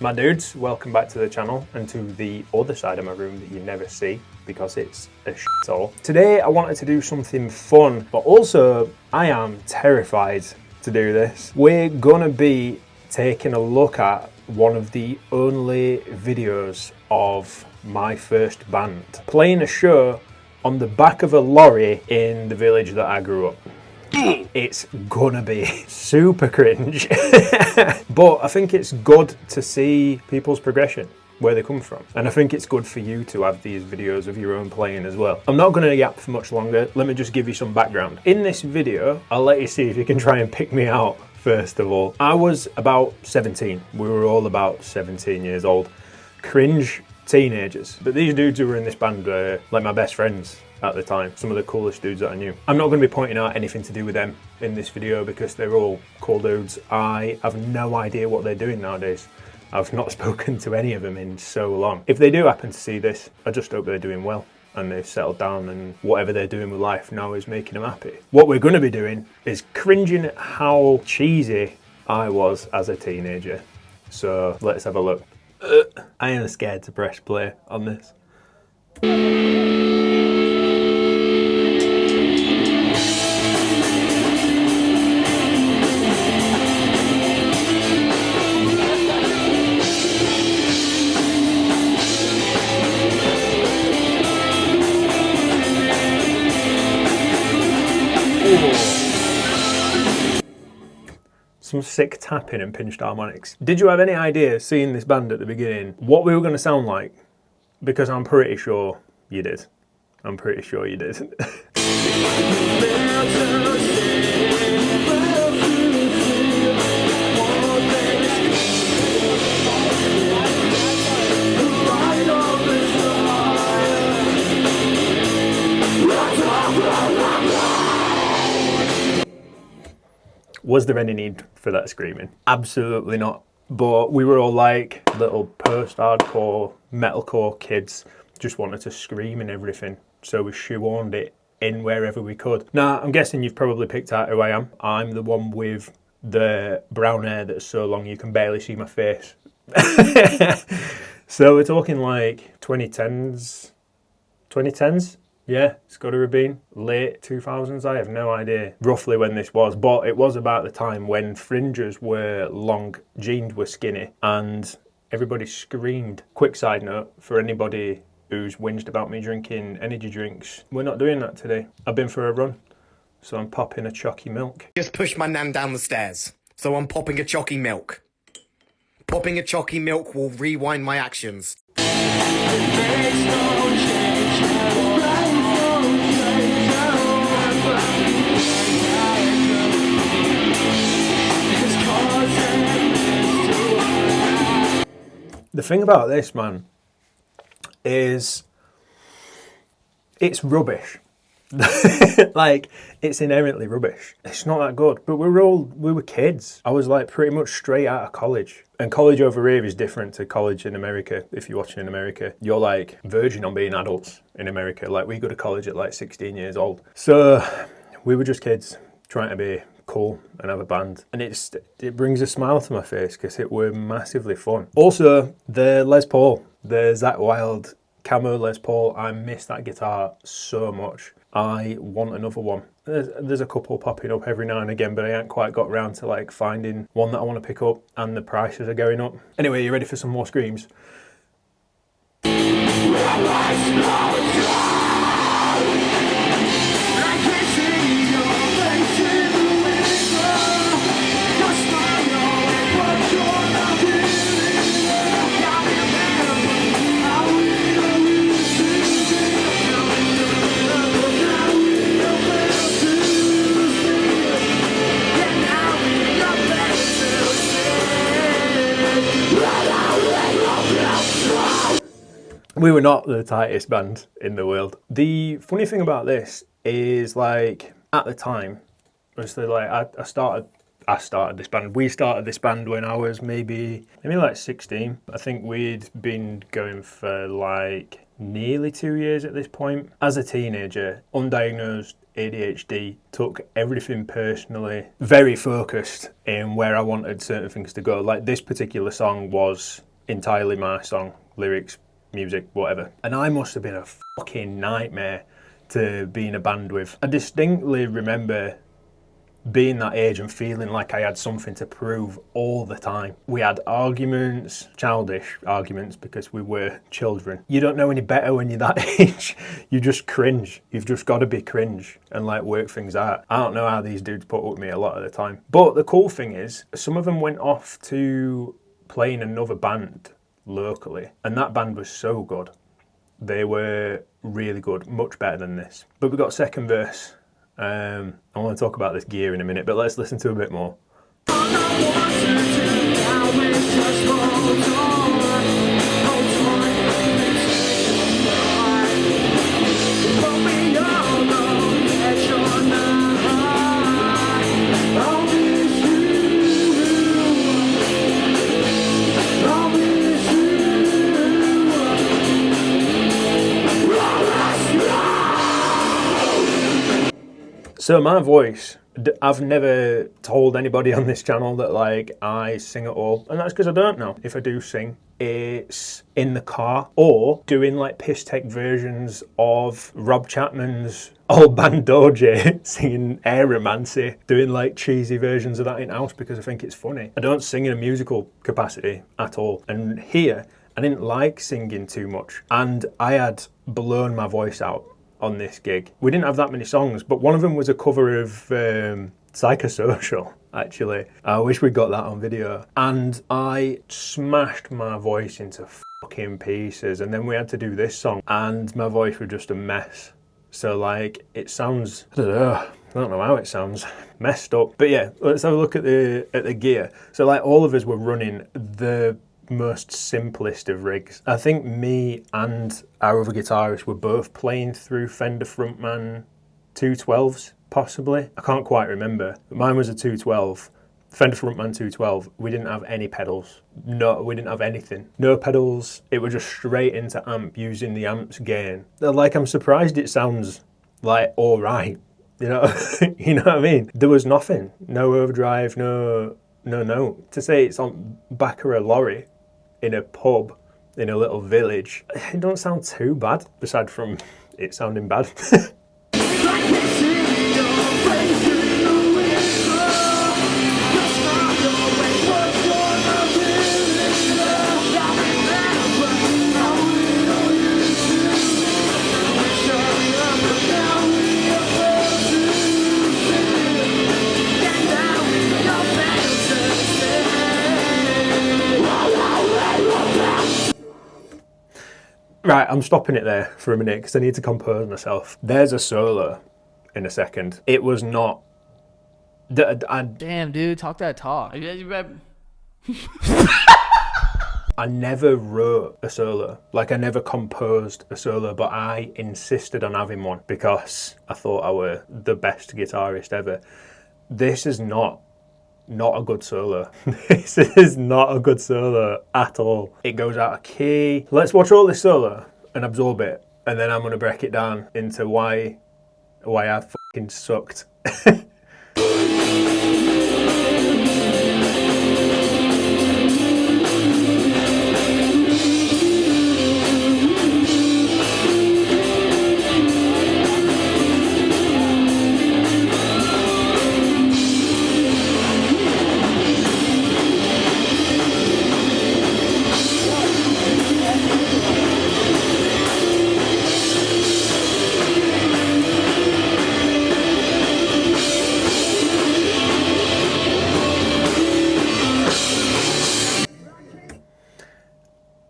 My dudes, welcome back to the channel and to the other side of my room that you never see because it's a shithole. Today I wanted to do something fun, but also I am terrified to do this. We're gonna be taking a look at one of the only videos of my first band playing a show on the back of a lorry in the village that I grew up. It's gonna be super cringe, but I think it's good to see people's progression, where they come from. And I think it's good for you to have these videos of your own playing as well. I'm not gonna yap for much longer. Let me just give you some background. In this video, I'll let you see if you can try and pick me out first of all. I was about 17. We were all about 17 years old. Cringe teenagers. But these dudes who were in this band were like my best friends at the time, some of the coolest dudes that I knew. I'm not going to be pointing out anything to do with them in this video because they're all cool dudes. I have no idea what they're doing nowadays. I've not spoken to any of them in so long. If they do happen to see this, I just hope they're doing well and they've settled down and whatever they're doing with life now is making them happy. What we're going to be doing is cringing at how cheesy I was as a teenager. So let's have a look. I am scared to press play on this. Some sick tapping and pinched harmonics. Did you have any idea, seeing this band at the beginning, what we were going to sound like? Because I'm pretty sure you did. I'm pretty sure you did. Was there any need for that screaming? Absolutely not. But we were all like little post-hardcore, metalcore kids, just wanted to scream and everything. So we shoehorned it in wherever we could. Now, I'm guessing you've probably picked out who I am. I'm the one with the brown hair that's so long you can barely see my face. So we're talking like 2010s? 2010s? Yeah, it's got to have been late 2000s. I have no idea roughly when this was, but it was about the time when fringes were long, jeans were skinny, and everybody screamed. Quick side note for anybody who's whinged about me drinking energy drinks, we're not doing that today. I've been for a run, so I'm popping a chalky milk. Just pushed my nan down the stairs, so I'm popping a chalky milk. Popping a chalky milk will rewind my actions. The thing about this, man, is it's rubbish. Like, it's inherently rubbish. It's not that good, but we were kids. I was like pretty much straight out of college. And college over here is different to college in America. If you're watching in America, you're like verging on being adults in America. Like, we go to college at like 16 years old. So we were just kids trying to be cool and have a band, and it brings a smile to my face because it were massively fun. Also, the Les Paul, the Zakk Wylde camo Les Paul, I miss that guitar so much. I want another one. There's a couple popping up every now and again, but I ain't quite got around to like finding one that I want to pick up, and the prices are going up. Anyway, you ready for some more screams? We were not the tightest band in the world. The funny thing about this is, like, at the time, obviously, like, I started this band. We started this band when I was maybe like 16. I think we'd been going for like nearly 2 years at this point. As a teenager, undiagnosed ADHD, took everything personally, very focused in where I wanted certain things to go. Like, this particular song was entirely my song, lyrics, music, whatever. And I must have been a fucking nightmare to be in a band with. I distinctly remember being that age and feeling like I had something to prove all the time. We had arguments, childish arguments, because we were children. You don't know any better when you're that age. You just cringe. You've just got to be cringe and like work things out. I don't know how these dudes put up with me a lot of the time. But the cool thing is, some of them went off to play in another band locally, and that band was so good. They were really good, much better than this. But we got second verse. I want to talk about this gear in a minute, but let's listen to a bit more. So my voice, I've never told anybody on this channel that like I sing at all, and that's because I don't know. If I do sing, it's in the car or doing like piss take versions of Rob Chapman's old band Doja singing Aeromancy, doing like cheesy versions of that in house because I think it's funny. I don't sing in a musical capacity at all, and here I didn't like singing too much, and I had blown my voice out on this gig. We didn't have that many songs, but one of them was a cover of Psychosocial, actually. I wish we got that on video. And I smashed my voice into fucking pieces, and then we had to do this song, and my voice was just a mess. So like, it sounds, I don't know how it sounds, messed up. But yeah, let's have a look at the gear. So like, all of us were running the most simplest of rigs. I think me and our other guitarist were both playing through Fender Frontman 212s, possibly. I can't quite remember. But mine was a 212. Fender Frontman 212. We didn't have any pedals. No, we didn't have anything. No pedals. It was just straight into amp using the amp's gain. Like, I'm surprised it sounds like all right. You know, you know what I mean? There was nothing. No overdrive, no. To say it's on back of a lorry in a pub in a little village, it don't sound too bad, aside from it sounding bad. Right, I'm stopping it there for a minute because I need to compose myself. There's a solo in a second. It was not... Damn, dude, talk that talk. I never wrote a solo. Like, I never composed a solo, but I insisted on having one because I thought I were the best guitarist ever. This is not a good solo. This is not a good solo at all. It goes out of key. Let's watch all this solo and absorb it, and then I'm going to break it down into why I fucking sucked.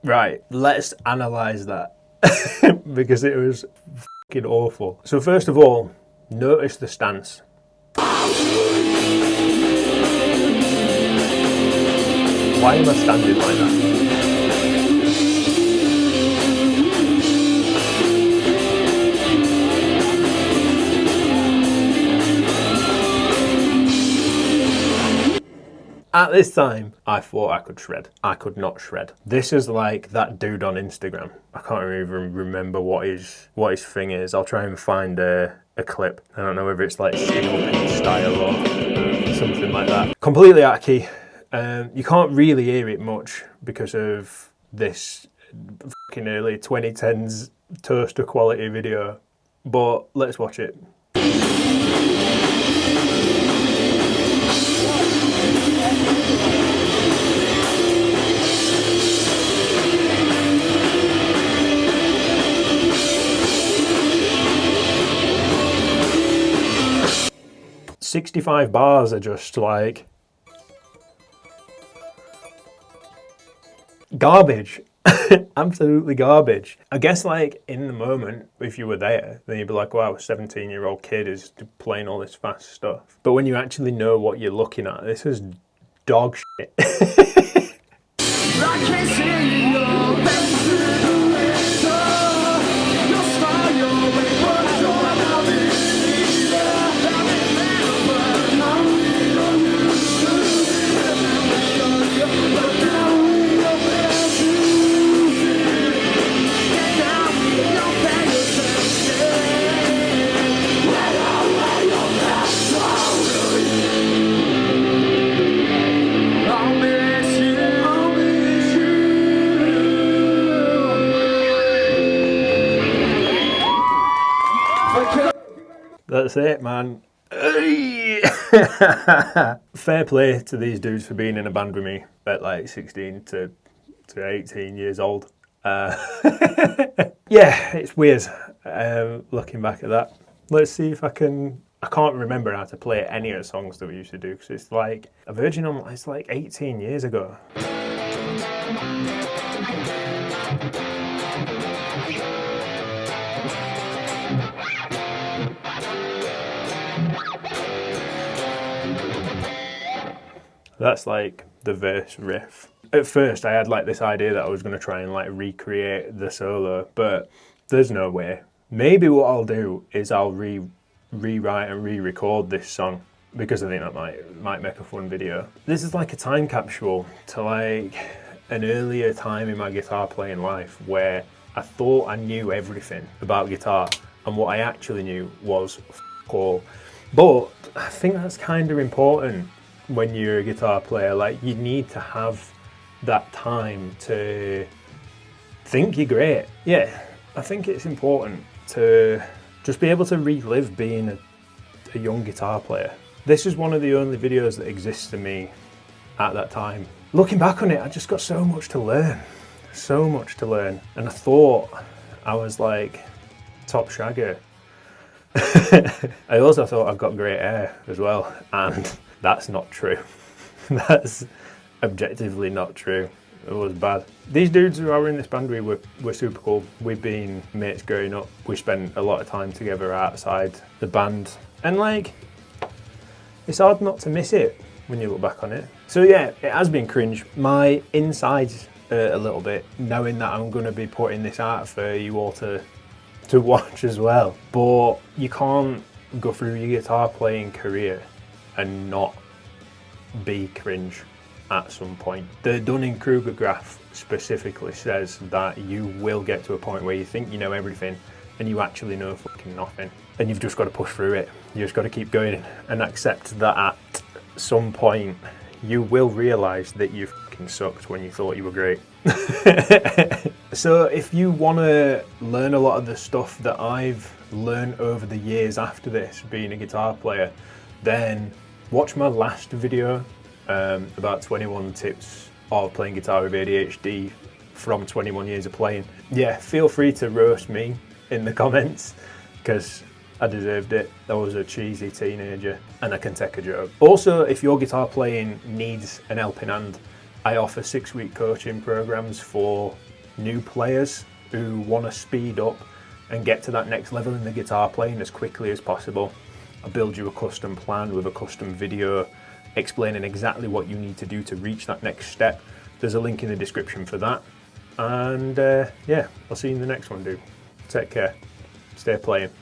Right, let's analyse that because it was fucking awful. So first of all, notice the stance. Why am I standing like that? At this time, I thought I could shred. I could not shred. This is like that dude on Instagram. I can't even remember what his thing is. I'll try and find a clip. I don't know whether it's like style or something like that. Completely out of key. You can't really hear it much because of this fucking early 2010s toaster quality video, but let's watch it. 65 bars are just like garbage. Absolutely garbage. I guess like in the moment, if you were there, then you'd be like, wow, a 17-year-old kid is playing all this fast stuff. But when you actually know what you're looking at, this is dog shit. That's it, man. Fair play to these dudes for being in a band with me at like 16 to 18 years old. Yeah, it's weird looking back at that. Let's see if I can't remember how to play any of the songs that we used to do because it's like a Virgin on, it's like 18 years ago. That's like the verse riff. At first I had like this idea that I was going to try and like recreate the solo, but there's no way. Maybe what I'll do is I'll rewrite and re-record this song because I think that might make a fun video. This is like a time capsule to like an earlier time in my guitar playing life where I thought I knew everything about guitar and what I actually knew was f*** all. But I think that's kind of important when you're a guitar player. Like, you need to have that time to think you're great. Yeah, I think it's important to just be able to relive being a young guitar player. This is one of the only videos that exists to me at that time. Looking back on it, I just got so much to learn. So much to learn. And I thought I was like top shagger. I also thought I've got great hair as well, and that's not true. That's objectively not true. It was bad. These dudes who are in this band were super cool. We've been mates growing up. We spent a lot of time together outside the band. And like, it's hard not to miss it when you look back on it. So yeah, it has been cringe. My insides hurt a little bit, knowing that I'm gonna be putting this out for you all to watch as well. But you can't go through your guitar playing career and not be cringe at some point. The Dunning-Kruger graph specifically says that you will get to a point where you think you know everything and you actually know fucking nothing. And you've just got to push through it. You just got to keep going and accept that at some point you will realise that you fucking sucked when you thought you were great. So if you want to learn a lot of the stuff that I've learned over the years after this, being a guitar player, then watch my last video about 21 tips of playing guitar with ADHD from 21 years of playing. Yeah, feel free to roast me in the comments because I deserved it. I was a cheesy teenager and I can take a joke. Also, if your guitar playing needs an helping hand, I offer 6-week coaching programs for new players who want to speed up and get to that next level in the guitar playing as quickly as possible. I build you a custom plan with a custom video explaining exactly what you need to do to reach that next step. There's a link in the description for that. And yeah, I'll see you in the next one, dude. Take care. Stay playing.